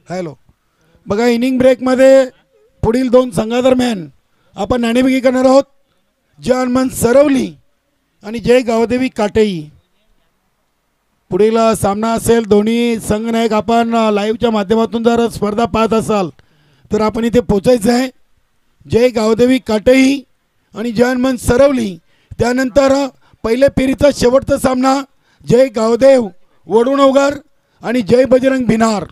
Hello बघा, inning ब्रेकमध्ये पुढील दोन संघादरम्यान आपण नाणेफेकी करणार आहोत. जय हनुमान सरवली आणि जय गावदेवी काटेई. पुढील सामना असेल. दोन्ही संघनायक आपण लाईव्हच्या माध्यमातून जर स्पर्धा पाहत असाल तर आपण इथे पोचायचं आहे. जय गावदेवी काटेई आणि जय हनुमान सरवली. त्यानंतर पहिल्या फेरीचा शेवटचा सामना जय गावदेव वडुणवगर आणि जय बजरंग भिनार.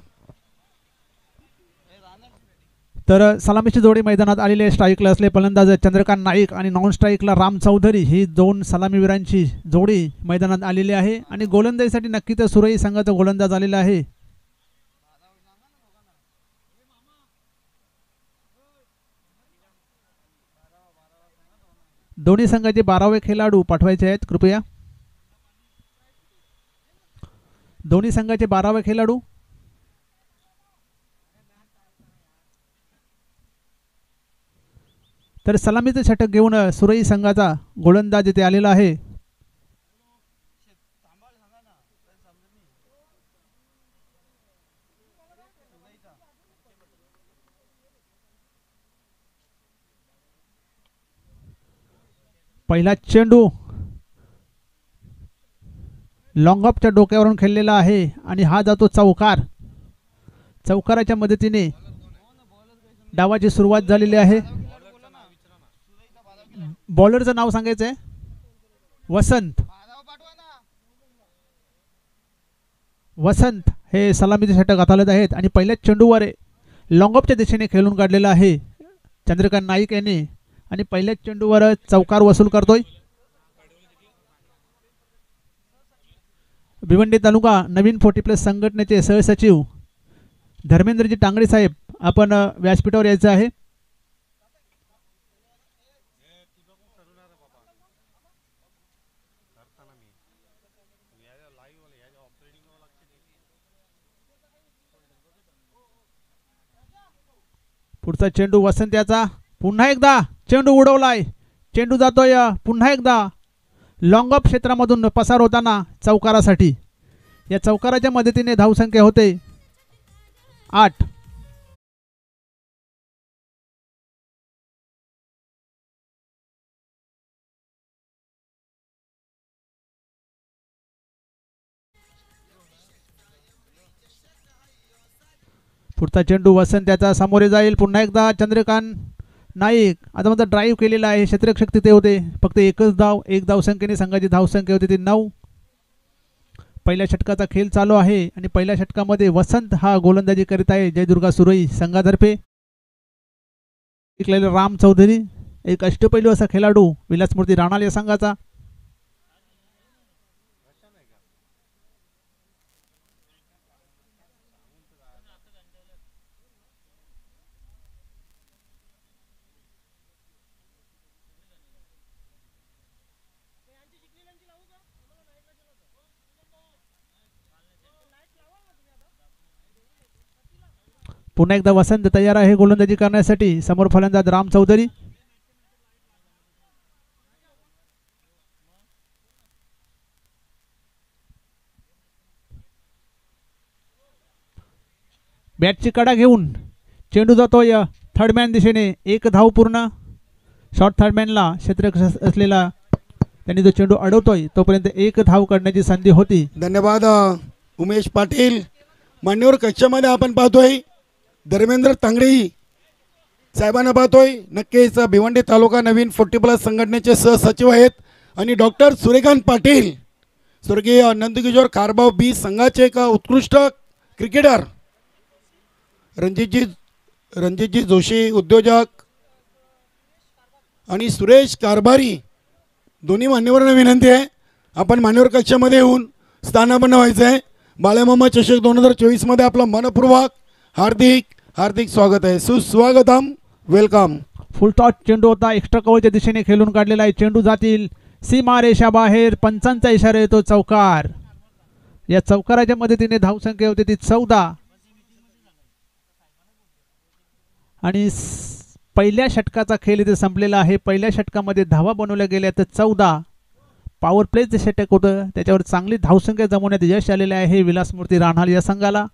तर सलामीची जोडी मैदानात आलेले स्ट्राईकला असले फलंदाज चंद्रकांत नाईक आणि नॉन स्ट्राईकला राम चौधरी ही दोन सलामीवीरांची जोडी मैदानात आलेली आहे. आणि गोलंदाजीसाठी नक्की तर सुरई संघाचा गोलंदाज आलेला आहे. दोन्ही संघाचे 12वे खेळाडू पाठवायचे आहेत कृपया. दोन्ही संघाचे 12वे खेळाडू. तर सलामीचं षटक घेऊन सुरई संघाचा गोलंदाज इथे आलेला आहे. पहिला चेंडू लॉंग ऑफच्या डोक्यावरून खेळलेला आहे आणि हा जातो चौकार. चौकाराच्या मदतीने डावाची सुरुवात झालेली आहे. बॉलरचं नाव सांगायचं आहे वसंत. वसंत हे सलामीचे षटक हाताळत आहेत आणि पहिल्याच चेंडूवर लॉंग ऑफच्या दिशेने खेळून काढलेला आहे चंद्रकांत नाईक यांनी आणि पहिल्याच चेंडूवर चौकार वसूल करतोय. भिवंडी तालुका नवीन 40+ संघटनेचे सहसचिव धर्मेंद्रजी टांगडे साहेब आपण व्यासपीठावर यायचं आहे. पुढचा चेंडू वसंत याचा. पुन्हा एकदा चेंडू उडवलाय. चेंडू जातोय पुन्हा एकदा लॉंग ऑफ क्षेत्रामधून पसार होताना चौकारासाठी. या चौकाराच्या मदतीने धावसंख्या होते 8. पुढचा चेंडू वसंत याचा सामोरे जाईल. पुन्हा एकदा चंद्रकांत नाईक. आता मात्र ड्राईव्ह केलेला आहे. क्षेत्ररक्षक तिथे होते. फक्त एकच धाव. एक धावसंख्येने संघाची धावसंख्या होती ती 9. पहिल्या षटकाचा खेळ चालू आहे आणि पहिल्या षटकामध्ये वसंत हा गोलंदाजी करीत आहे जयदुर्गा सुरई संघातर्फे. राम चौधरी एक अष्टपैलू असा खेळाडू विलासमूर्ती राणाल या संघाचा. पुन्हा एकदा वसंत तयार आहे गोलंदाजी करण्यासाठी. समोर फलंदाज राम चौधरी. बॅटची कडा घेऊन चेंडू जातोय थर्डमॅन दिशेने. एक धाव पूर्ण. शॉर्ट थर्डमॅनला क्षेत्ररक्षक असलेला त्यांनी जो चेंडू अडवतोय तोपर्यंत एक धाव काढण्याची संधी होती. धन्यवाद उमेश पाटील. मान्यवर कक्षामध्ये आपण पाहतोय धर्मेंद्र तांगडे साहेबांना पाहतोय. नक्कीच भिवंडी तालुका नवीन 40+ संघटनेचे सहसचिव आहेत. आणि डॉक्टर सूर्यकांत पाटील स्वर्गीय नंदकिशोर कारभाव बी संघाचे एक उत्कृष्ट क्रिकेटर. रणजितजी जोशी उद्योजक आणि सुरेश कारभारी दोन्ही मान्यवरांना विनंती आहे आपण मान्यवर कक्षामध्ये येऊन स्थानापन्न व्हायचं आहे. बाळामामा चषक 2024 मध्ये आपलं मनपूर्वक हार्दिक स्वागत आहे. सुस्वागतम. वेलकम. फुल टॉस चेंडू होता. एक्स्ट्रा कव्हरच्या दिशेने खेळून काढलेला आहे. चेंडू जातील सीमा रेषा बाहेर. पंचांचा इशारा येतो चौकार. या चौकाराच्या मदतीने धावसंख्या होती ती 14. आणि पहिल्या षटकाचा खेळ इथे संपलेला आहे. पहिल्या षटकामध्ये धावा बनवल्या गेल्या तर 14. पॉवर प्लेचं षटक होतं त्याच्यावर चांगली धावसंख्या जमवण्यात यश आलेले आहे विलासमूर्ती राणाल या संघाला.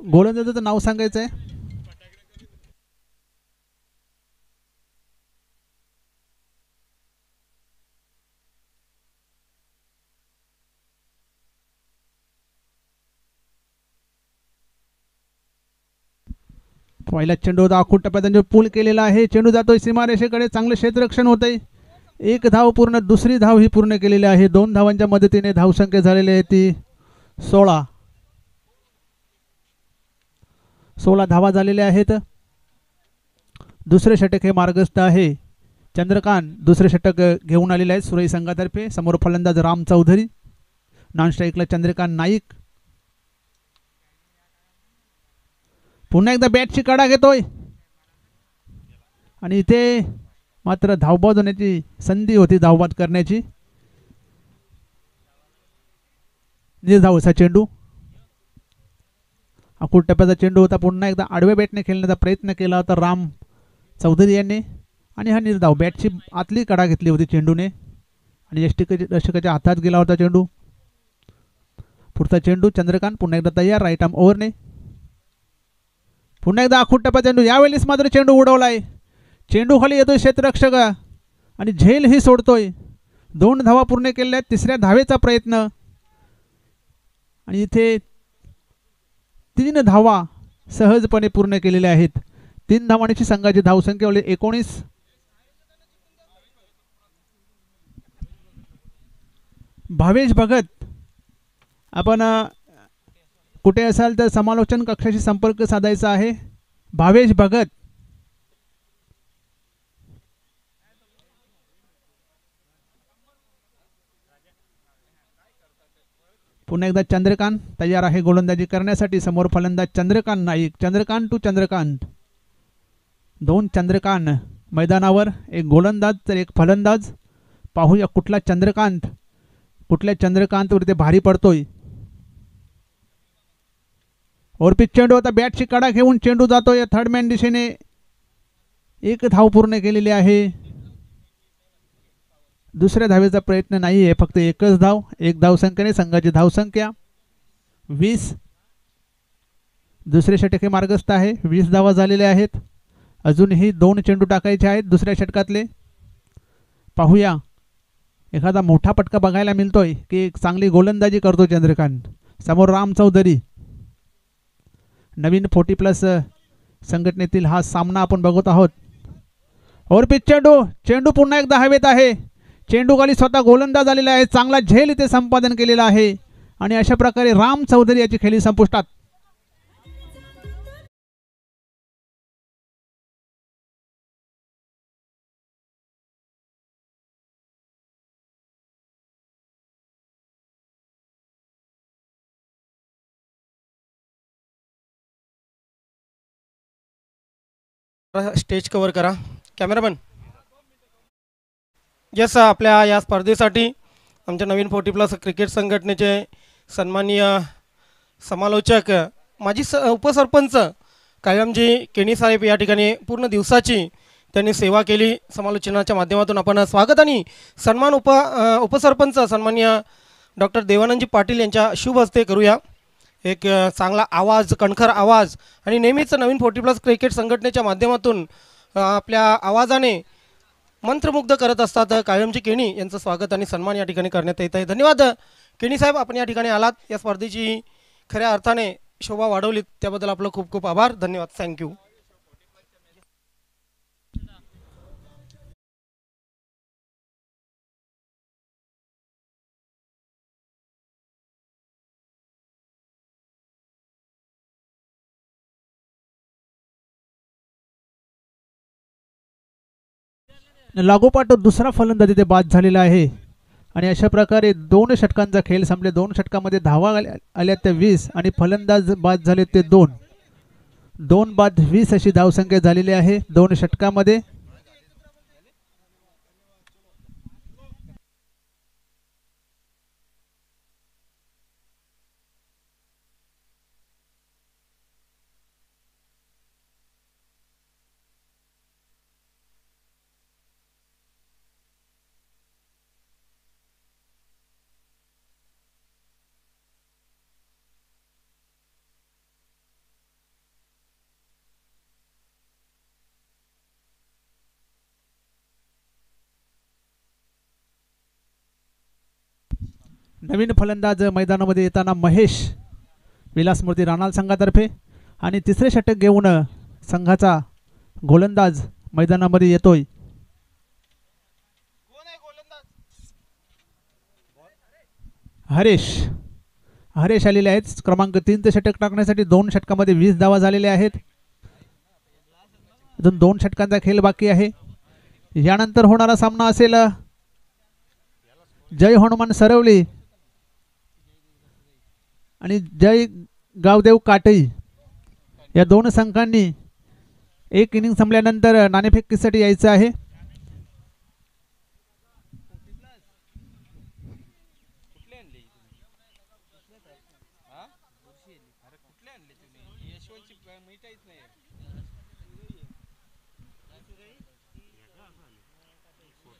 गोलंदाजाचं नाव सांगायचं आहे. पहिला चेंडू होता आखूड टप्प्यात पूल केलेला आहे. चेंडू जातोय सीमारेषेकडे. चांगलं क्षेत्ररक्षण होतंय. एक धाव पूर्ण. दुसरी धाव ही पूर्ण केलेली आहे. 2 धावांच्या मदतीने धावसंख्या झालेली आहे ती 16 धावा झालेल्या आहेत. दुसरे षटक हे मार्गस्थ आहे. चंद्रकांत दुसरे षटक घेऊन आलेले आहेत सुरई संघातर्फे. समोर फलंदाज राम चौधरी. नॉन स्ट्राईकला चंद्रकांत नाईक. पुन्हा एकदा बॅटची कडा घेतोय आणि इथे मात्र धावबाद होण्याची संधी होती, धावबाद करण्याची. निर्धावचा चेंडू. आखूड टप्प्याचा चेंडू होता. पुन्हा एकदा आडव्या बॅटने खेळण्याचा प्रयत्न केला होता राम चौधरी यांनी आणि हा निर्धाव. बॅटची आतली कडा घेतली होती चेंडूने आणि यष्टिकाच्या हातात गेला होता चेंडू. पुढचा चेंडू चंद्रकांत पुन्हा एकदा तयार राईट आर्म ओव्हरने. पुन्हा एकदा आखूड टप्प्याचा चेंडू. यावेळेस मात्र चेंडू उडवलाय. चेंडू खाली येतोय क्षेत्ररक्षक आणि झेल ही सोडतोय. 2 धावा पूर्ण केलेल्या आहेत. तिसऱ्या धावेचा प्रयत्न आणि इथे 3 धावा सहजपणे पूर्ण केलेल्या आहेत. 3 धावांची संघाची धावसंख्या 19. भावेश भगत, आपण कुठे असाल तर समालोचन कक्षाशी संपर्क साधायचा आहे. भावेश भगत. पुन्हा एकदा चंद्रकांत तयार आहे गोलंदाजी करण्यासाठी. समोर फलंदाज चंद्रकांत नाईक. चंद्रकांत टू चंद्रकांत. 2 चंद्रकांत मैदानावर. एक गोलंदाज तर एक फलंदाज. पाहूया कुठला चंद्रकांत कुठल्या चंद्रकांतवर ते भारी पडतोय. ओरपिच चेंडू होता. बॅटची कडा घेऊन चेंडू जातोय थर्ड मॅन दिशेने. 1 धाव पूर्ण केलेली आहे. दुसऱ्या धावेचा प्रयत्न नाही आहे. फक्त एकच धाव. 1 धावसंख्येने संघाची धावसंख्या 20. दुसरे षटक हे मार्गस्थ आहे. 20 धावा झालेल्या आहेत. अजूनही 2 चेंडू टाकायचे आहेत दुसऱ्या षटकातले. पाहूया एखादा मोठा पटका बघायला मिळतोय की चांगली गोलंदाजी करतो चंद्रकांत. समोर राम चौधरी. नवीन 40+ संघटनेतील हा सामना आपण बघत आहोत. ओरपिच चेंडू. चेंडू पुन्हा एकदा हवेत आहे. चेंडू खाली स्वतः गोलंदाज आलेला आहे. चांगला झेल इथे संपादन केलेला आहे आणि अशा प्रकारे राम चौधरी याची खेळी संपुष्टात. स्टेज कव्हर करा कॅमेरामन. यस, आपल्या या स्पर्धेसाठी आमच्या नवीन 40+ क्रिकेट संघटनेचे सन्माननीय समालोचक माजी उपसरपंच कायमजी केणी साहेब या ठिकाणी पूर्ण दिवसाची त्यांनी सेवा केली. समालोचनाच्या माध्यमातून आपण स्वागत आणि सन्मान उपसरपंच सन्माननीय डॉक्टर देवानंदजी पाटील यांच्या शुभ हस्ते करूया. एक चांगला आवाज, कणखर आवाज आणि नेहमीच नवीन 40+ क्रिकेट संघटनेच्या माध्यमातून आपल्या आवाजाने मंत्रमुग्ध करत असतात कायमजी केणी यांचं स्वागत आणि सन्मान या ठिकाणी करण्यात येत आहे. धन्यवाद केणी साहेब, आपण या ठिकाणी आलात. या स्पर्धेची खऱ्या अर्थाने शोभा वाढवलीत त्याबद्दल आपलं खूप खूप आभार. धन्यवाद. थँक्यू. लागोपाठ दुसरा फलंदाज इथे बाद झालेला आहे आणि अशा प्रकारे 2 षटकांचा खेळ संपले. 2 षटकामध्ये धावा आल्या त्या 20 आणि फलंदाज बाद झाले ते 2. 2 बाद 20 अशी धावसंख्या झालेली आहे 2 षटकामध्ये. नवीन फलंदाज मैदानामध्ये येताना महेश विलासमूर्ती राणाल संघातर्फे आणि तिसरे षटक घेऊन संघाचा गोलंदाज मैदानामध्ये येतोय. हरेश आलेले आहेत क्रमांक 3 ते षटक टाकण्यासाठी. 2 षटकामध्ये 20 धावा झालेल्या आहेत. अजून 2 षटकांचा खेळ बाकी आहे. यानंतर होणारा सामना असेल जय हनुमान सरवली आणि जय गावदेव काटई या 2 संघांनी एक इनिंग संपल्यानंतर नाणेफेकीसाठी यायचं आहे.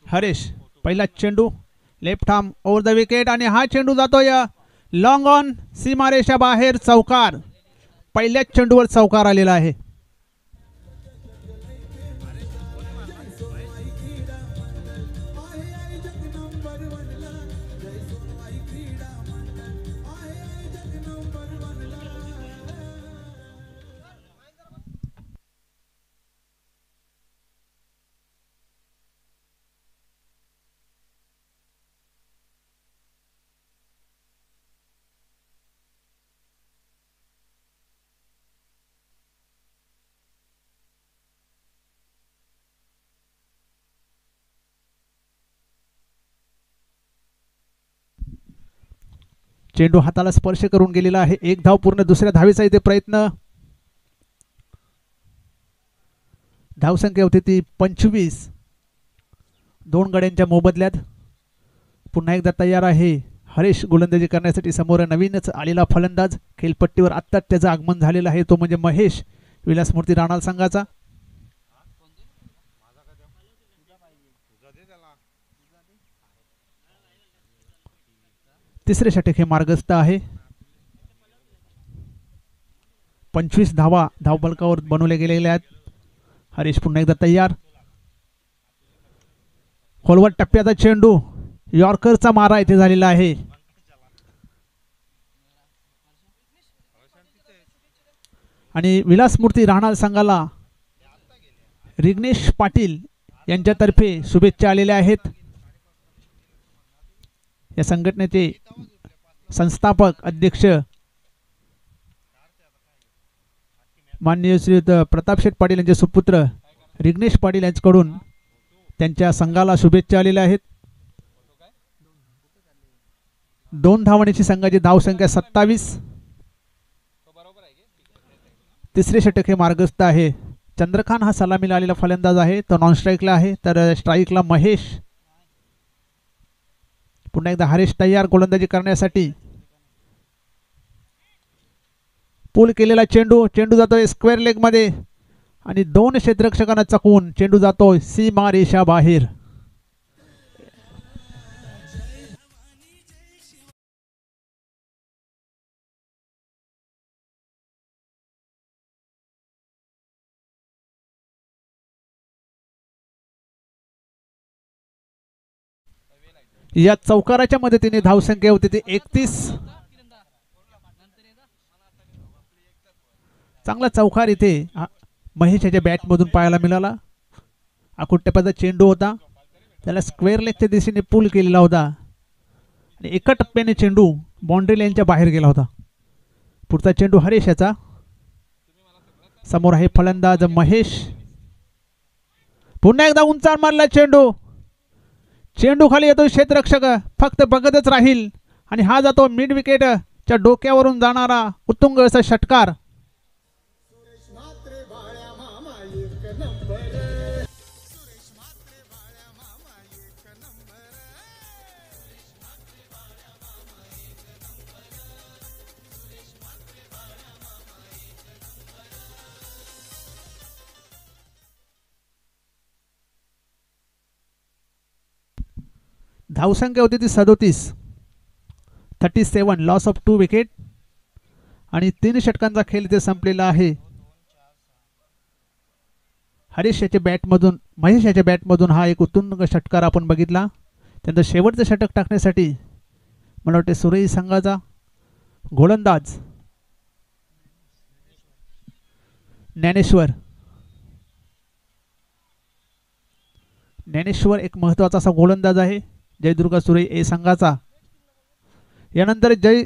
हरेश पहिला चेंडू left arm over the wicket आणि हा चेंडू जातोय लॉंग ऑन सीमारेषा बाहेर. चौकार. पहिल्याच चेंडूवर चौकार आलेला आहे. चेंडू हाताला स्पर्श करून गेलेला आहे. 1 धाव पूर्ण. दुसऱ्या धावेचा इथे प्रयत्न. धावसंख्या होती ती 25. 2 गड्यांच्या मोबदल्यात. पुन्हा एकदा तयार आहे हरेश गोलंदाजी करण्यासाठी. समोर नवीनच आलेला फलंदाज खेळपट्टीवर आत्ताच त्याचं आगमन झालेलं आहे. तो म्हणजे महेश विलासमूर्ती राणाल संघाचा. तिसरे षटक हे मार्गस्थ आहे. 25 धावा धावफलकावर बनवले गेलेले आहेत. हरीश पुन्हा एकदा तयार. खोलवर टप्प्याचा चेंडू. यॉर्करचा मारा इथे झालेला आहे. आणि विलासमूर्ती राणाल संघाला रिग्नेश पाटील यांच्यातर्फे शुभेच्छा आलेल्या आहेत. या संघटनेचे संस्थापक अध्यक्ष माननीय श्रीयुत प्रतापशेठ पाटील यांचे सुपुत्र रिग्नेश पाटील यांच्याकडून त्यांच्या संघाला शुभेच्छा आलेल्या आहेत. 2 धावांची संघाची धावसंख्या 27. तिसरे षटक हे मार्गस्थ आहे. चंद्रखान हा सलामीला आलेला फलंदाज आहे. तो नॉन स्ट्राईकला आहे. तर स्ट्राईकला महेश. पुन्हा एकदा हरेश तयार गोलंदाजी करण्यासाठी. पूल केलेला चेंडू जातोय स्क्वेअर लेग मध्ये आणि 2 क्षेत्ररक्षकांना चकवून चेंडू जातोय सीमा रेषा बाहेर. या चौकाराच्या मदतीने धावसंख्या होती ती 31. चांगला चौकार इथे महेशच्या बॅटमधून पाहायला मिळाला. आकुट्यापाचा चेंडू होता. त्याला स्क्वेअर लेगच्या दिशेने पूल केलेला होता आणि एका टप्प्याने चेंडू बाउंड्री लाईनच्या बाहेर गेला होता. पुढचा चेंडू हरेश याचा. समोर आहे फलंदाज महेश. पुन्हा एकदा उंचावर मारला चेंडू खाली येतो. क्षेत्ररक्षक फक्त बघतच राहील आणि हा जातो मिड विकेटच्या डोक्यावरून जाणारा उत्तुंग असा षटकार. धावसंख्या होती ती 37. लॉस ऑफ 2 विकेट आणि 3 षटकांचा खेळ इथे संपलेला आहे. हरीश याच्या बॅटमधून महेश याच्या बॅटमधून हा एक उत्तुंग षटकार आपण बघितला. त्यानंतर शेवटचं षटक टाकण्यासाठी मला वाटते सुरई संघाचा गोलंदाज ज्ञानेश्वर. ज्ञानेश्वर एक महत्त्वाचा असा गोलंदाज आहे जयदुर्गा सुरई ए संघाचा. यानंतर जय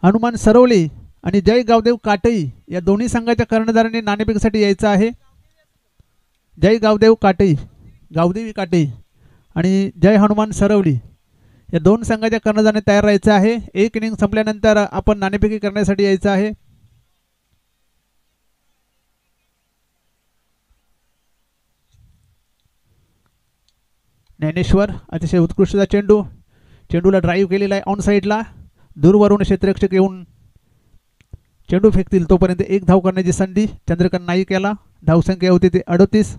हनुमान सरवली आणि जय गावदेव काटई या दोन्ही संघाच्या कर्णधारांनी नाणेफेकीसाठी यायचं आहे. जय गावदेव काटई, गावदेवी काटई आणि जय हनुमान सरवली या दोन संघाच्या कर्णधारांनी तयार राहायचं आहे. एक इनिंग संपल्यानंतर आपण नाणेफेकी करण्यासाठी यायचं आहे. ज्ञानेश्वर अतिशय उत्कृष्टचा चेंडू, चेंडूला ड्राईव्ह केलेला आहे ऑन साईडला. दूरवरून क्षेत्ररक्षक येऊन चेंडू फेकतील तोपर्यंत एक धाव करण्याची संधी चंद्रकांत नाईक याला. धावसंख्या होती ते 38.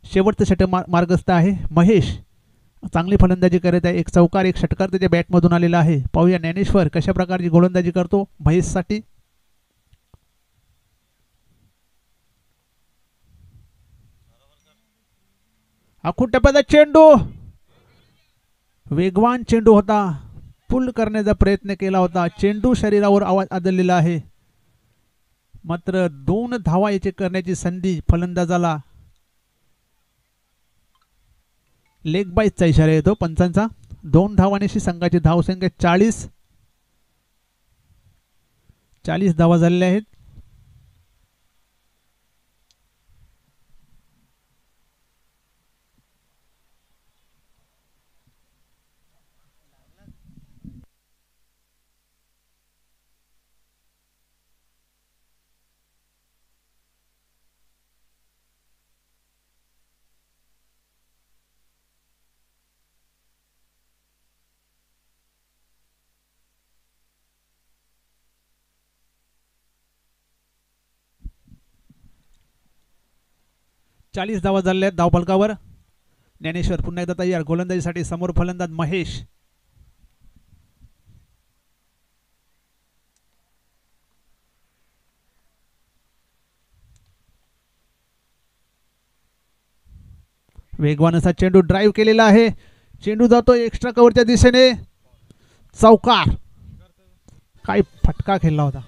शेवटचं षटक मार्गस्थ आहे महेश, चांगली फलंदाजी करत आहे. एक चौकार एक षटकार त्याच्या बॅटमधून आलेला आहे. पाहूया ज्ञानेश्वर कशा प्रकारची गोलंदाजी करतो महेशसाठी. आखूड टप्प्याचा चेंडू, वेगवान चेंडू होता, पुल करण्याचा प्रयत्न केला होता. चेंडू शरीरावर आवाज आदळलेला आहे, मात्र 2 धावा याचे करण्याची संधी फलंदाजाला. लेग बाईचा इशारा येतो पंचांचा. 2 धावांशी संघाची धावसंख्या 40 धावा झालेल्या आहेत. चाळीस धावा झालेल्या आहेत धावफलकावर. ज्ञानेश्वर पुन्हा एकदा तयार गोलंदाजीसाठी. समोर फलंदाज महेश. वेगवान असा चेंडू ड्राईव्ह केलेला आहे. चेंडू जातो एक्स्ट्रा कव्हरच्या दिशेने. चौकार, काय फटका खेळला होता.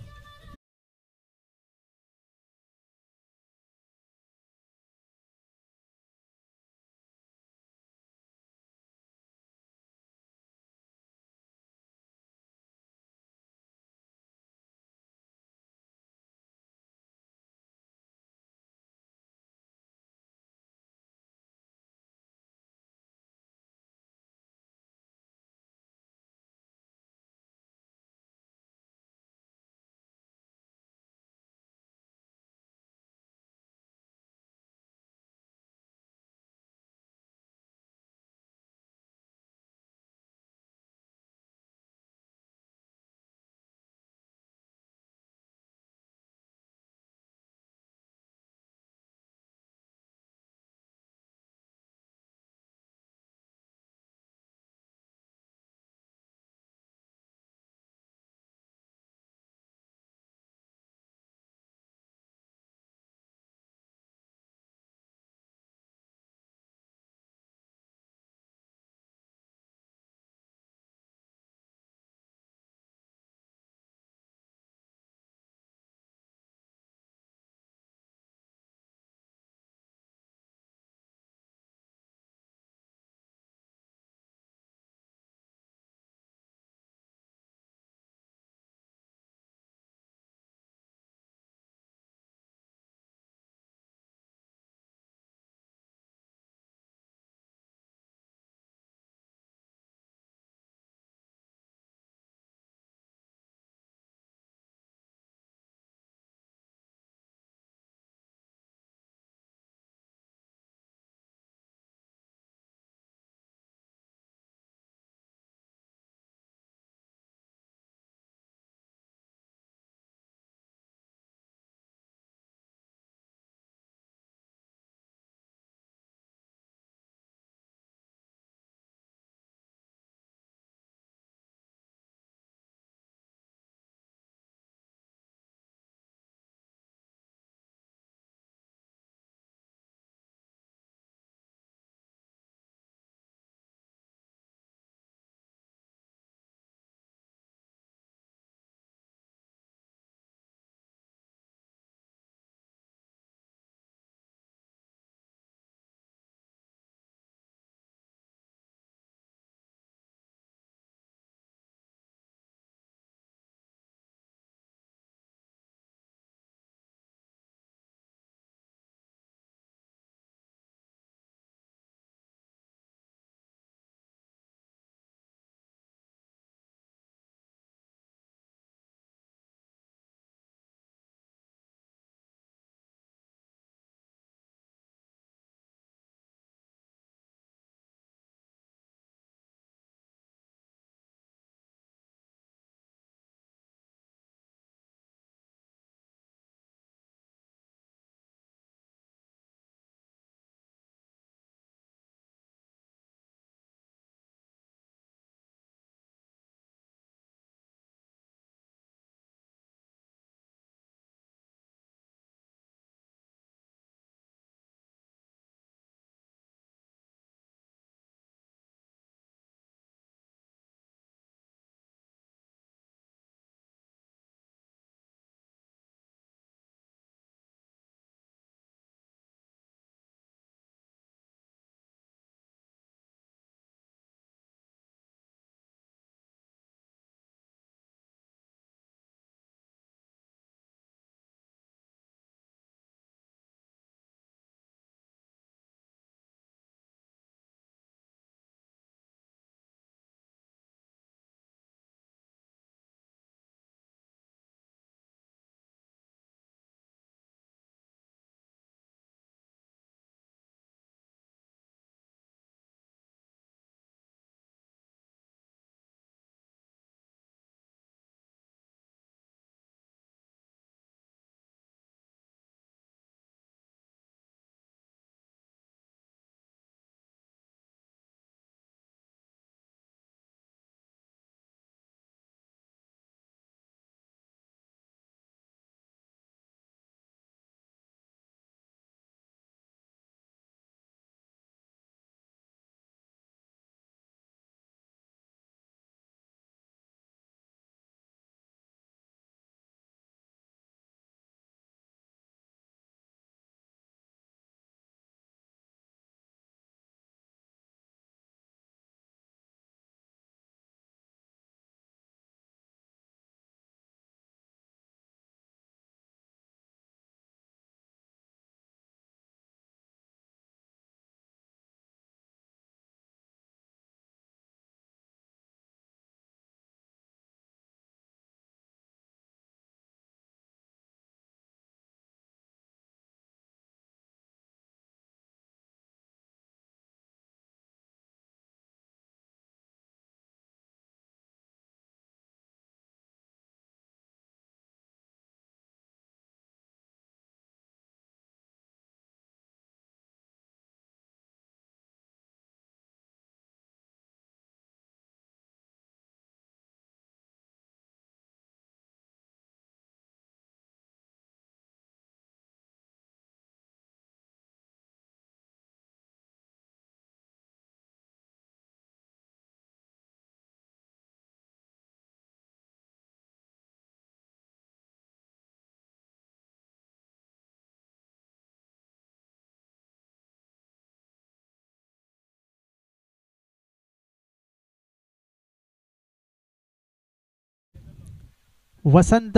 वसंत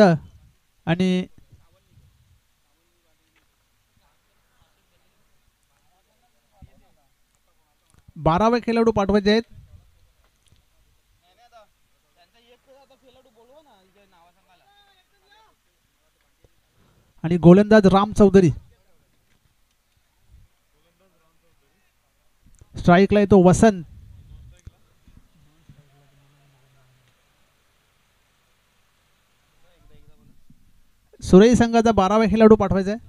आणि 12वे खेळाडू पाठवायचे आहेत. आणि गोलंदाज राम चौधरी. स्ट्राईकला येतो वसंत. सुरेश संघाचा 12वा खेळाडू पाठवायचा आहे.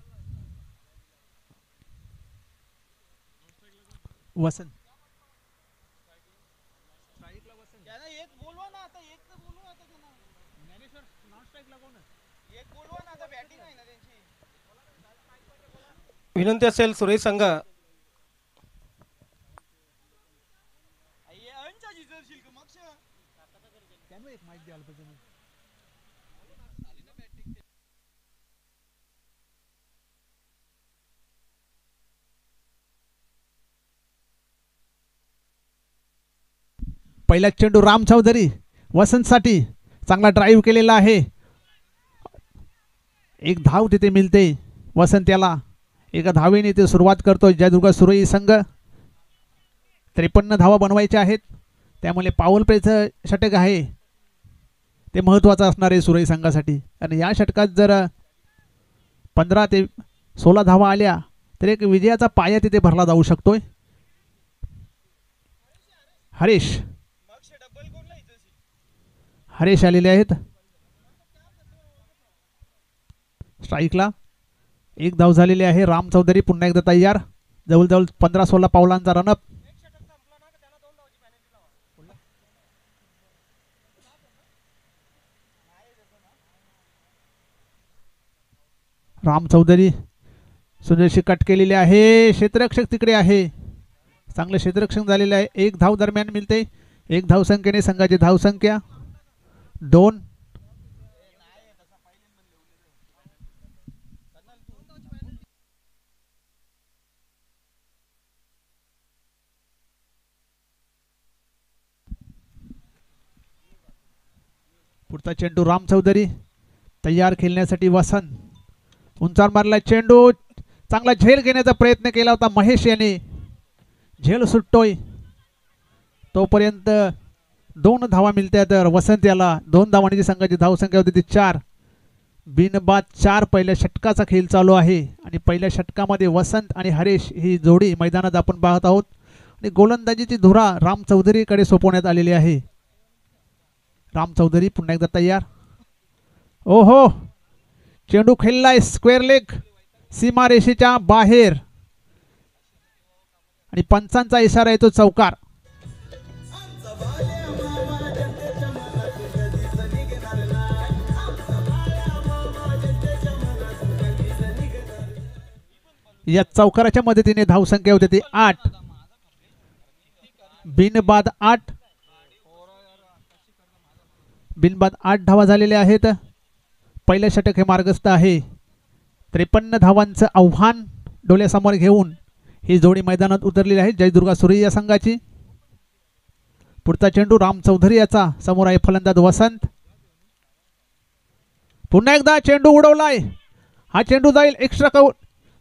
वसंत. विनंती असेल सुरेश संघ पहिला चेंडू राम चौधरी वसंतसाठी चांगला ड्राईव्ह केलेला आहे. एक धाव तिथे मिळते वसंत याला. एका धावेने ते सुरुवात करतो जयदुर्ग सुरई संघ. 53 धावा बनवायच्या आहेत, त्यामुळे पाऊल प्लेचं षटक आहे ते महत्त्वाचं असणार आहे सुरई संघासाठी. आणि या षटकात जर 15 ते 16 धावा आल्या तर एक विजयाचा पाया तिथे भरला जाऊ शकतोय. हरेश आलेले आहेत. स्ट्राईकला एक धाव झालेली आहे. राम चौधरी पुन्हा एकदा तयार. जवळजवळ 15-16 पावलांचा रनअप. राम चौधरी सुंदरशी कट केलेली आहे. क्षेत्ररक्षक तिकडे आहे. चांगलं क्षेत्ररक्षण झालेलं आहे. एक धाव दरम्यान मिळते. एक धावसंख्येने संघाची धावसंख्या 2. पुढचा चेंडू राम चौधरी तयार खेळण्यासाठी वसंत. उंचार मारला चेंडू. चांगला झेल घेण्याचा प्रयत्न केला होता महेश याने. झेल सुटतोय तोपर्यंत 2 धावा मिळतात तर वसंत याला. 2 धावांची संघाची धावसंख्या होती ती 4. बिनबाद 4 पहिल्या षटकाचा खेळ चालू आहे. आणि पहिल्या षटकामध्ये वसंत आणि हरेश ही जोडी मैदानात आपण पाहत आहोत. आणि गोलंदाजीची धुरा राम चौधरीकडे सोपवण्यात आलेली आहे. राम चौधरी पुन्हा एकदा तयार. ओहो, चेंडू खेळलाय स्क्वेअर लेग सीमारेषेच्या बाहेर आणि पंचांचा इशारा येतो चौकार. या चौकाराच्या मदतीने धावसंख्या होते ती 8. बिनबाद 8. बिनबाद 8 धावा झालेल्या आहेत. पहिलं षटक हे मार्गस्थ आहे. 53 धावांचं आव्हान डोळ्यासमोर घेऊन ही जोडी मैदानात उतरलेली आहे जयदुर्गा सुरई या संघाची. पुढचा चेंडू राम चौधरी याचा. समोर आहे फलंदाज वसंत. पुन्हा एकदा चेंडू उडवलाय. हा चेंडू जाईल एक्स्ट्रा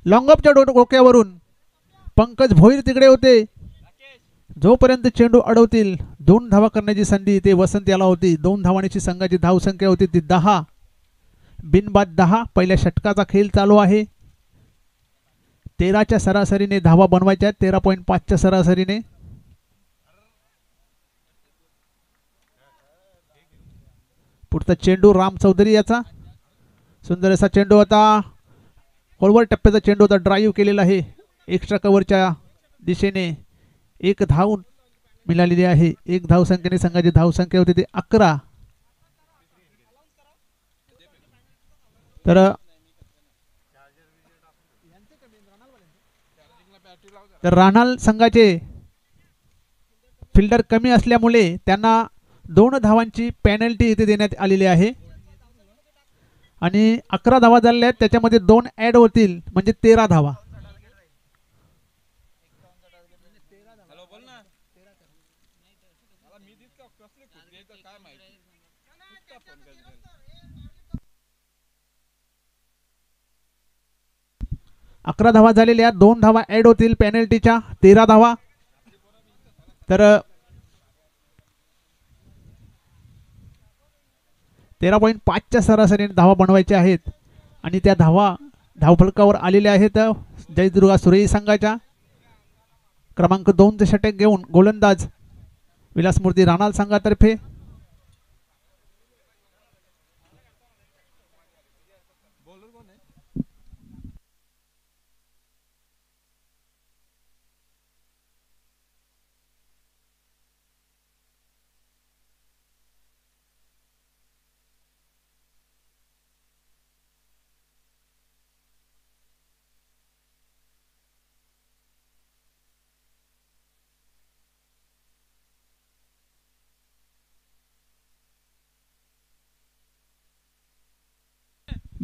लॉंगअपच्या डोक्यावरून. पंकज भोईर तिकडे होते. जोपर्यंत चेंडू अडवतील 2 धावा करण्याची संधी ते वसंत याला होती. 2 धावांची संघाची धावसंख्या होती ती 10. बिनबाद 10. पहिल्या षटकाचा खेळ चालू आहे. 13च्या सरासरीने धावा बनवायच्या आहेत. 13.5च्या सरासरीने. पुढचा चेंडू राम चौधरी याचा. सुंदर असा चेंडू होता. खोलवर टप्प्याचा चेंडू होता. ड्राईव्ह केलेला आहे एक्स्ट्रा कव्हरच्या दिशेने. 1 धाव मिळालेली आहे. 1 धावसंख्येने संघाची धावसंख्या होती ती 11. तर राहणार संघाचे फिल्डर कमी असल्यामुळे त्यांना 2 धावांची पेनल्टी इथे देण्यात आलेली आहे. आणि 11 धावा झालेल्या आहेत. त्याच्यामध्ये 2 ॲड होतील म्हणजे 13 धावा. 11 धावा झालेल्या, 2 धावा ॲड होतील पेनल्टीच्या, 13 धावा. तर 13.5च्या सरासरीने धावा बनवायच्या आहेत आणि त्या धावा धावफलकावर आलेल्या आहेत जयदुर्गा सुरेई संघाच्या. क्रमांक 2चे षटक घेऊन गोलंदाज विलासमूर्ती राणाल संघातर्फे.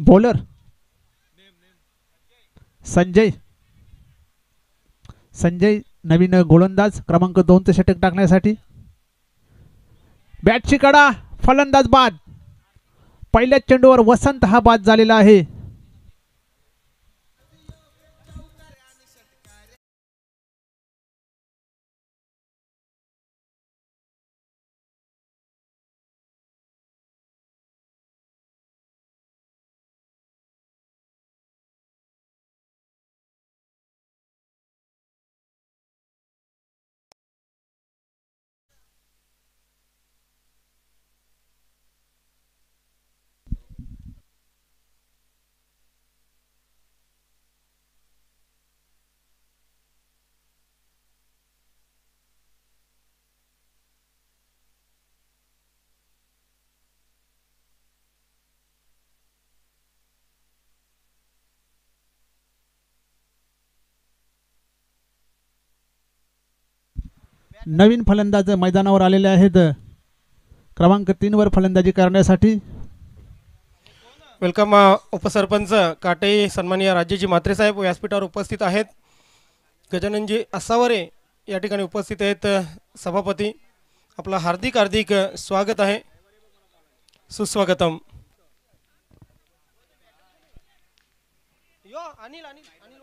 बॉलर संजय नवीन गोलंदाज क्रमांक 2चे षटक टाकण्यासाठी. बॅटची कडा, फलंदाज बाद. पहिल्याच चेंडूवर वसंत हा बाद झालेला आहे. नवीन फलंदाज मैदानावर आलेले आहेत क्रमांक 3 वर फलंदाजी करण्यासाठी. वेलकम उपसरपंच काटे, सन्माननीय राज्याची मात्रेसाहेब व्यासपीठावर उपस्थित आहेत. गजाननजी असावरे या ठिकाणी उपस्थित आहेत. सभापती, आपलं हार्दिक हार्दिक स्वागत आहे, सुस्वागतम. अनिल अनिल अनिल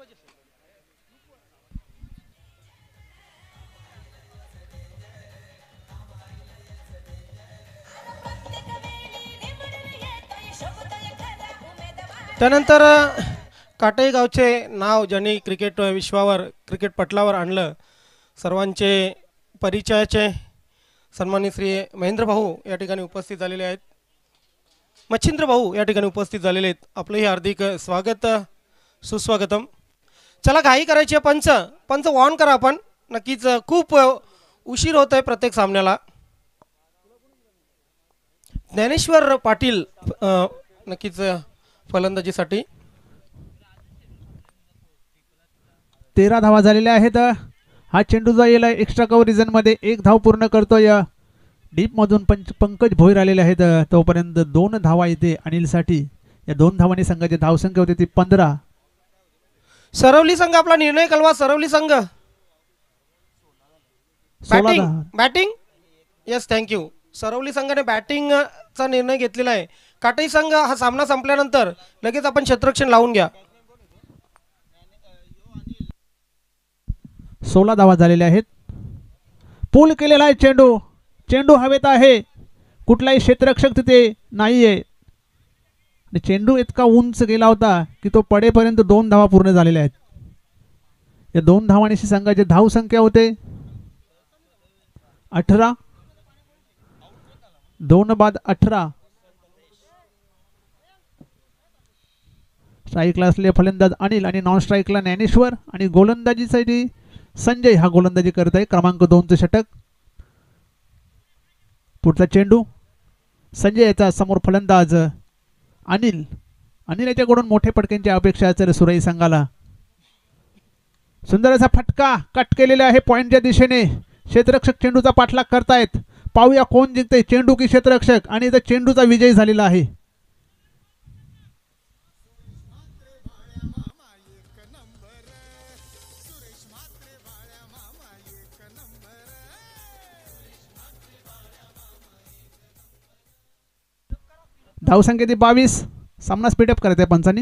त्यानंतर काटाई गावचे नाव ज्यांनी क्रिकेट विश्वावर, क्रिकेट पटलावर आणलं, सर्वांचे परिचयाचे सन्माननीय श्री महेंद्र भाऊ या ठिकाणी उपस्थित झालेले आहेत, मच्छिंद्र भाऊ या ठिकाणी उपस्थित झालेले आहेत. आपलंही हार्दिक स्वागत, सुस्वागतम. चला, घाई करायची आहे. पंच ऑन करा आपण. नक्कीच खूप उशीर होत आहे प्रत्येक सामन्याला. ज्ञानेश्वर पाटील नक्कीच फलंदाजीसाठी. 13 धावा झालेल्या आहेत. हा चेंडू जाईल एक्स्ट्रा कव्हर मध्ये. 1 धाव पूर्ण करतोय डीप मधून पंकज भोईर आलेले आहेत. तोपर्यंत 2 धावा येते अनिलसाठी. या 2 धावांनी संघाची धावसंख्या होती ती 15. सरवली संघ आपला निर्णय कळवा. सरवली संघ बॅटिंग. Yes, thank you. सरवली संघाने बॅटिंगचा निर्णय घेतलेला आहे. काटाई संघ हा सामना संपल्यानंतर लगेच आपण क्षेत्ररक्षण लावून घ्या. 16 धावा झालेल्या आहेत. पूल केलेला आहे चेंडू हवेत आहे. कुठलाही क्षेत्ररक्षक तिथे नाहीये आणि चेंडू इतका उंच गेला होता की तो पडेपर्यंत 2 धावा पूर्ण झालेल्या आहेत. या 2 धावांनी संघाची धावसंख्या होते 18. 2 बाद 18. स्ट्राईकला असलेले फलंदाज अनिल आणि नॉन स्ट्राईकला ज्ञानेश्वर आणि गोलंदाजीसाठी संजय हा गोलंदाजी करत आहे. क्रमांक 2चे षटक. पुढचा चेंडू संजय याचा समोर फलंदाज अनिल याच्याकडून मोठे फटक्यांची अपेक्षा असेल सुरई संघाला. सुंदर असा फटका कट केलेला आहे पॉइंटच्या दिशेने. क्षेत्ररक्षक चेंडूचा पाठलाग करतायत. पाहूया कोण जिंकते, चेंडू की क्षेत्ररक्षक. आणि इथं चेंडूचा विजय झालेला आहे. धावसंख्या ती 22. सामना स्पीडअप करत आहे पंचांनी.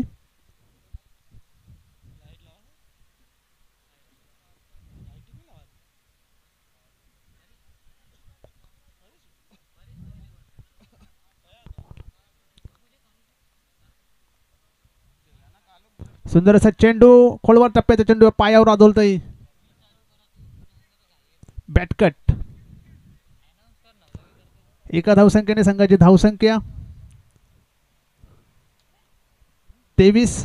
सुंदर असा चेंडू खोलवर टप्प्याचा चेंडू पायावर आदळतोय. बॅटकट. एका धावसंख्येने संघाची धावसंख्या 23.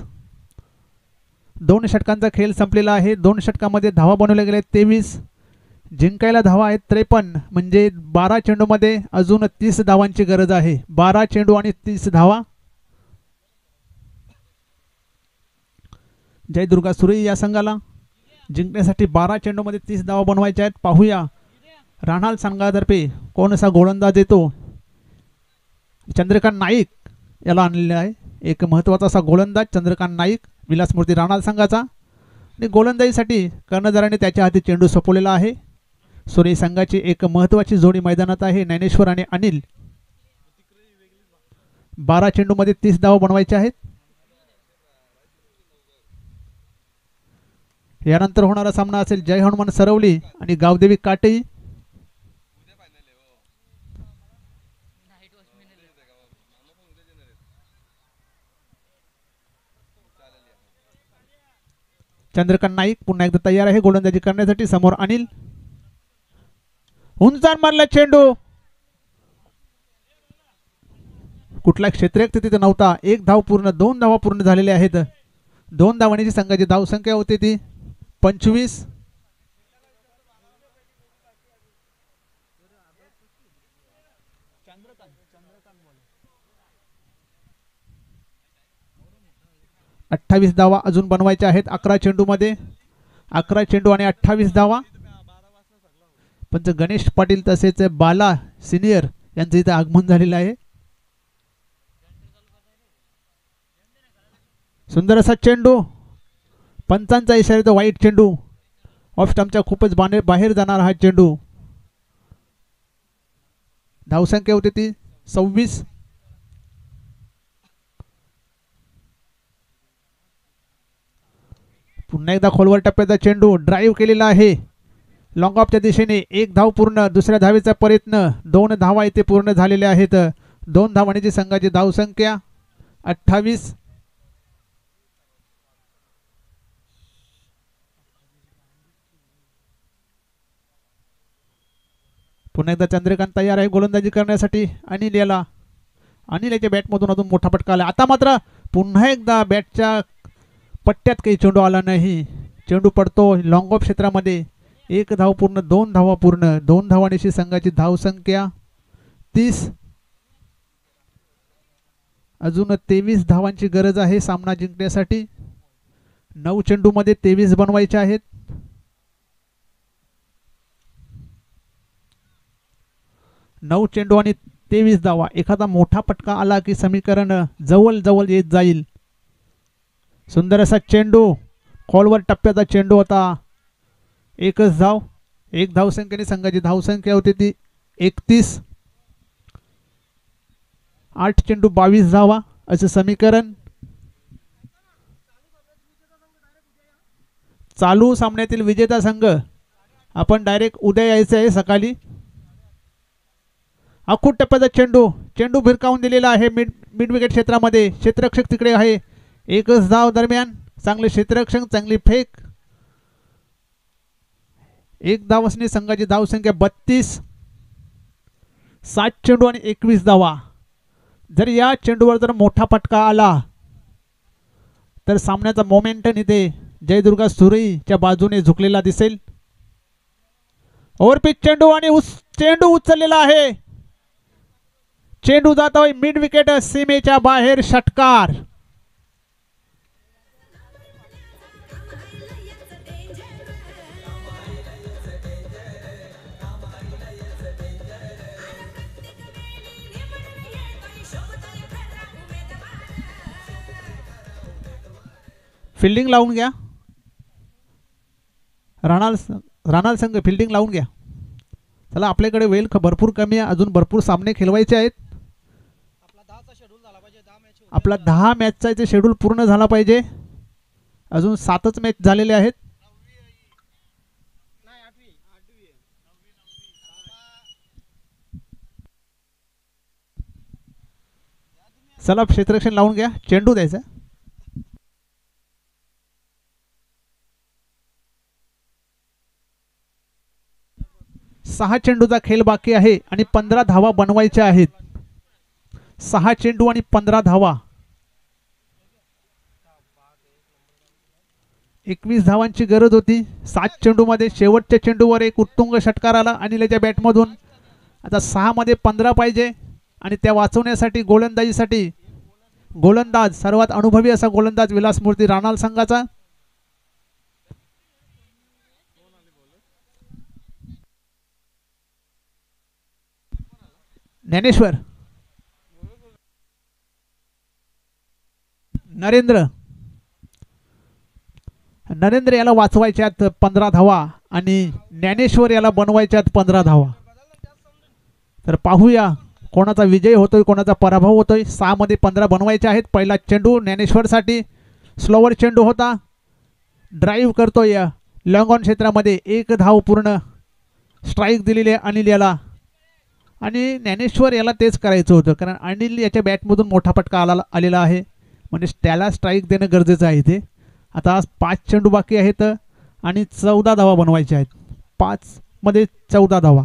2 षटकांचा खेळ संपलेला आहे. 2 षटकामध्ये धावा बनवल्या गेल्या 23. जिंकायला धावा आहेत 53. म्हणजे 12 चेंडूमध्ये अजून 30 धावांची गरज आहे. 12 चेंडू आणि 30 धावा. जयदुर्गा सुरई या संघाला जिंकण्यासाठी 12 चेंडूमध्ये 30 धावा बनवायच्या आहेत. पाहूया राणाल संघातर्फे कोण असा गोलंदाज येतो. चंद्रकांत नाईक याला आणलेला आहे. एक महत्त्वाचा असा गोलंदाज चंद्रकांत नाईक विलासमूर्ती राणाल संघाचा. आणि गोलंदाजीसाठी कर्णधाराने त्याच्या हाती चेंडू सोपवलेला आहे. सुरई संघाची एक महत्त्वाची जोडी मैदानात आहे. ज्ञानेश्वर आणि अनिल. 12 चेंडूमध्ये 30 धावा बनवायच्या आहेत. यानंतर होणारा सामना असेल जय हनुमान सरवली आणि गावदेवी काटेई. चंद्रकांत नाईक पुन्हा एकदा तयार आहे गोलंदाजी करण्यासाठी. समोर अनिल. उंचार मारला चेंडू. कुठला क्षेत्ररक्षक तिथे नव्हता. 1 धाव पूर्ण. 2 धावा पूर्ण झालेल्या आहेत. 2 धावांची संघाची धावसंख्या होती ती 25. अठ्ठावीस धावा अजून बनवायच्या आहेत 11 चेंडूमध्ये. 11 चेंडू आणि 28 धावा. पंच गणेश पाटील तसेच बाला सिनियर यांचं इथे आगमन झालेलं आहे. सुंदर असा चेंडू. पंचांचा इशारा तो वाईट चेंडू. ऑफ स्टंपच्या खूपच बाहेर जाणार हा चेंडू. धावसंख्या होती ती 26. पुन्हा एकदा खोलवर टप्प्याचा चेंडू. ड्राईव्ह केलेला आहे लॉंग ऑफच्या दिशेने. 1 धाव पूर्ण. दुसऱ्या धावेचा प्रयत्न. 2 धावा इथे पूर्ण झालेल्या आहेत. 2 धावांची संघाची धावसंख्या 28. पुन्हा एकदा चंद्रकांत तयार आहे गोलंदाजी करण्यासाठी. अनिल याच्या बॅटमधून अजून मोठा फटका आला. आता मात्र पुन्हा एकदा बॅटच्या पट्ट्यात काही चेंडू आला नाही. चेंडू पडतो लॉंग ऑफ क्षेत्रामध्ये. 1 धाव पूर्ण. 2 धावा पूर्ण. 2 धावांची संघाची धावसंख्या 30. अजून 23 धावांची गरज आहे सामना जिंकण्यासाठी. 9 चेंडूमध्ये 23 बनवायचे आहेत. 9 चेंडू आणि 23 धावा. एखादा मोठा फटका आला की समीकरण जवळ जवळ येत जाईल. सुंदर असा चेंडू. खोलवर टप्प्याचा चेंडू होता. 1च धाव. 1 धावसंख्येने संघाची धावसंख्या होती ती 31. 8 चेंडू 22 धावा असे समीकरण. चालू सामन्यातील विजेता संघ आपण डायरेक्ट उद्या यायचं आहे सकाळी. आखूड टप्प्याचा चेंडू भिरकावून दिलेला आहे मिड विकेट क्षेत्रामध्ये. क्षेत्ररक्षक तिकडे आहे. 1च धाव दरम्यान. चांगले क्षेत्ररक्षक. चांगली फेक. 1 धाव असणे संघाची धावसंख्या 32. 7 चेंडू आणि 21 धावा. जर या चेंडूवर जर मोठा फटका आला तर सामन्याचा मोमेंटम इथे जयदुर्गा सुरईच्या बाजूने झुकलेला दिसेल. ओव्हरपिच चेंडू आणि चेंडू उचललेला आहे. चेंडू जातोय मिड विकेट सीमेच्या बाहेर. षटकार. फिल्डिंग लावून घ्या. राणाल संघ फिल्डिंग लावून घ्या. चला आपल्याकडे वेळ भरपूर कमी आहे. अजून भरपूर सामने खेळवायचे आहेत. आपला 10 मॅचचा इथे शेड्यूल पूर्ण झाला पाहिजे. अजून 7च मॅच झालेले आहेत. चला क्षेत्ररक्षण लावून घ्या. चेंडू द्यायचा. 6 चेंडूचा खेळ बाकी आहे आणि 15 धावा बनवायच्या आहेत. 6 चेंडू आणि 15 धावा. 21 धावांची गरज होती 7 चेंडूमध्ये. शेवटच्या चेंडूवर एक उत्तुंग षटकार आला अनिलच्या बॅटमधून. आता 6 मध्ये 15 पाहिजे आणि त्या वाचवण्यासाठी गोलंदाजीसाठी गोलंदाज सर्वात अनुभवी असा गोलंदाज विलासमूर्ती राणाल संघाचा. ज्ञानेश्वर, नरेंद्र याला वाचवायच्यात 15 धावा आणि ज्ञानेश्वर याला बनवायच्यात 15 धावा. तर पाहूया कोणाचा विजय होतोय कोणाचा पराभव होतोय. 6 मध्ये 15 बनवायचे आहेत. पहिला चेंडू ज्ञानेश्वरसाठी स्लोवर चेंडू होता. ड्राईव्ह करतोय लॉंग ऑन क्षेत्रामध्ये. 1 धाव पूर्ण. स्ट्राईक दिलेली आहे अनिल याला आणि ज्ञानेश्वर याला तेच करायचं होतं कारण अनिल याच्या बॅटमधून मोठा फटका आलेला आहे म्हणजे त्याला स्ट्राईक देणं गरजेचं आहे. ते आता 5 चेंडू बाकी आहेत आणि 14 धावा बनवायच्या आहेत. 5 मध्ये 14 धावा.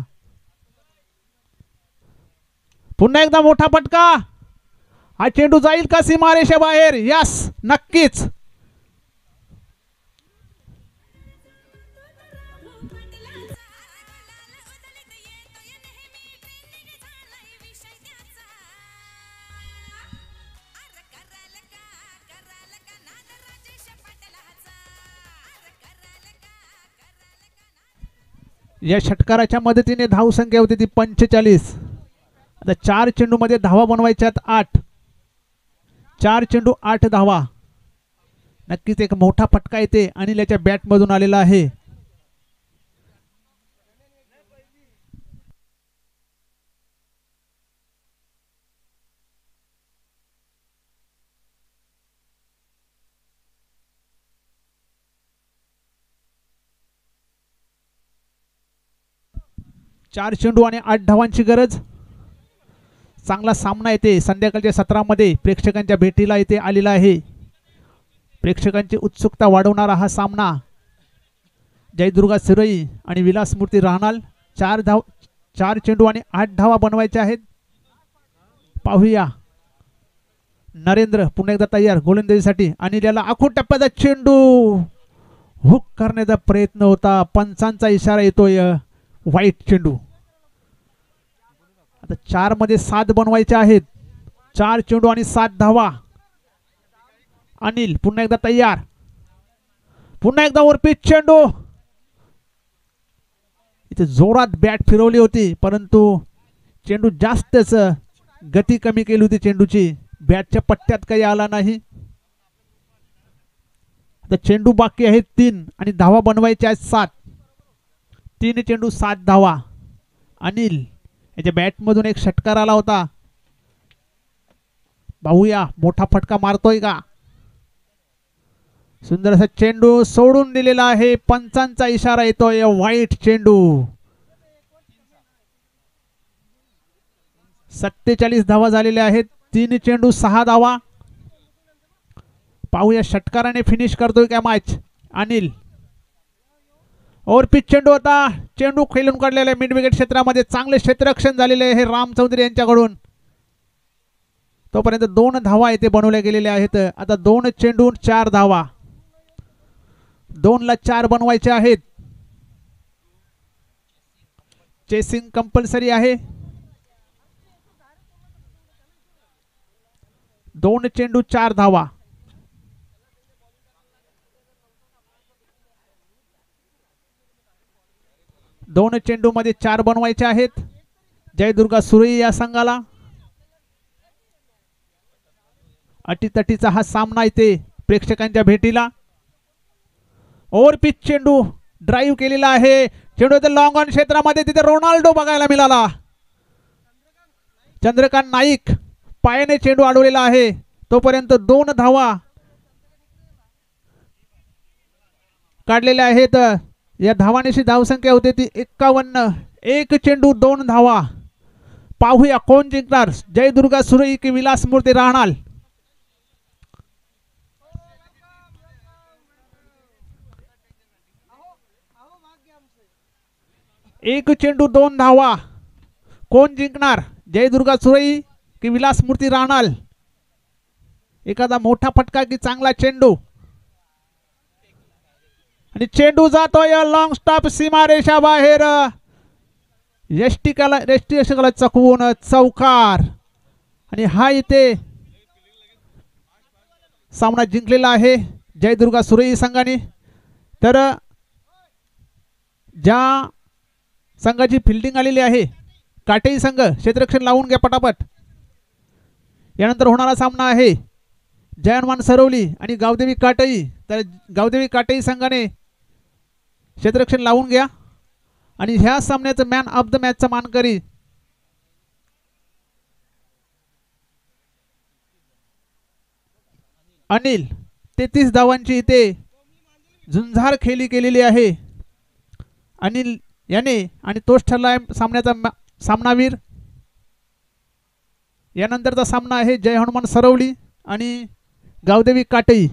पुन्हा एकदा मोठा फटका. हा चेंडू जाईल का सीमारेषा बाहेर? यस, नक्कीच. या षटकाराच्या मदतीने धावसंख्या होती ती 45. आता 4 चेंडू मध्ये धावा बनवायच्यात 8. 4 चेंडू 8 धावा. नक्कीच एक मोठा फटका येते अनिल याच्या बॅटमधून आलेला आहे. चार चेंडू आणि 8 धावांची गरज. चांगला सामना येते संध्याकाळच्या सत्रामध्ये प्रेक्षकांच्या भेटीला येथे आलेला आहे. प्रेक्षकांची उत्सुकता वाढवणारा हा सामना. जयदुर्गा सिरोई आणि विलासमूर्ती राणाल. 4 चेंडू आणि 8 धावा बनवायच्या आहेत. पाहूया नरेंद्र पुन्हा एकदा तयार गोलंदाजीसाठी. आणि याला आखूड टप्प्याचा चेंडू हुक करण्याचा प्रयत्न होता. पंचांचा इशारा येतोय. वाईट चेंडू. आता 4 मध्ये 7 बनवायचे आहेत. 4 चेंडू आणि 7 धावा. अनिल पुन्हा एकदा तयार. पुन्हा एकदा वरपीच चेंडू. इथे जोरात बॅट फिरवली होती परंतु चेंडू जास्तच गती कमी केली होती चेंडूची. बॅटच्या पट्ट्यात काही आला नाही. आता चेंडू बाकी आहेत 3 आणि धावा बनवायच्या आहेत 7. 3 चेंडू 7 धावा. अनिल याच्या बॅटमधून एक षटकार आला होता. पाहूया मोठा फटका मारतोय का. सुंदर असा चेंडू सोडून दिलेला आहे. पंचांचा इशारा येतोय. वाईट चेंडू. 47 धावा झालेल्या आहेत. 3 चेंडू 6 धावा. पाहूया षटकाराने फिनिश करतोय का मॅच अनिल. और पिच चेंडू होता. चेंडू खेळून काढलेला आहे मिड विकेट क्षेत्रामध्ये. चांगले क्षेत्ररक्षण झालेले आहे राम चौधरी यांच्याकडून. तोपर्यंत 2 धावा येथे बनवल्या गेलेल्या आहेत. आता 2 चेंडू 4 धावा. 2 ला 4 बनवायचे आहेत. चेसिंग कंपल्सरी आहे. 2 चेंडू 4 धावा. दोन चेंडू मध्ये 4 बनवायचे आहेत जयदुर्गा सुरई या संघाला. अटीतटीचा हा सामना इथे प्रेक्षकांच्या भेटीला. ओव्हर पिच चेंडू ड्राईव्ह केलेला आहे. चेंडू लॉंग ऑन क्षेत्रामध्ये तिथे रोनाल्डो बघायला मिळाला. चंद्रकांत नाईक पायाने चेंडू अडवलेला आहे. तोपर्यंत 2 धावा काढलेल्या आहेत. या धावांची धावसंख्या होती ती 51. 1 चेंडू 2 धावा. पाहूया कोण जिंकणार जयदुर्गा सुरई की विलासमूर्ती राणाल. एक चेंडू 2 धावा. कोण जिंकणार, जयदुर्गा सुरई की विलासमूर्ती राणाल? एखादा मोठा फटका की चांगला चेंडू? आणि चेंडू जातोय लॉंग स्टॉप सीमारेषा बाहेर. यष्टिकाला चकवून चौकार. आणि हा इथे सामना जिंकलेला आहे जयदुर्गा सुरई संघाने. तर ज्या संघाची फिल्डिंग आलेली आहे, काटेई संघ क्षेत्ररक्षण लावून घ्या पटापट. यानंतर होणारा सामना आहे जय सरवली आणि गावदेवी काटई. तर गावदेवी काटई संघाने क्षेत्ररक्षण लावून घ्या. आणि ह्या सामन्याचं मॅन ऑफ द मॅचचा मानकरी अनिल. 33 धावांची इथे झुंजार खेळी केलेली आहे अनिल याने आणि तोच ठरला सामन्याचा सामनावीर. यानंतरचा सामना आहे जय हनुमान सरवली आणि गावदेवी काटई.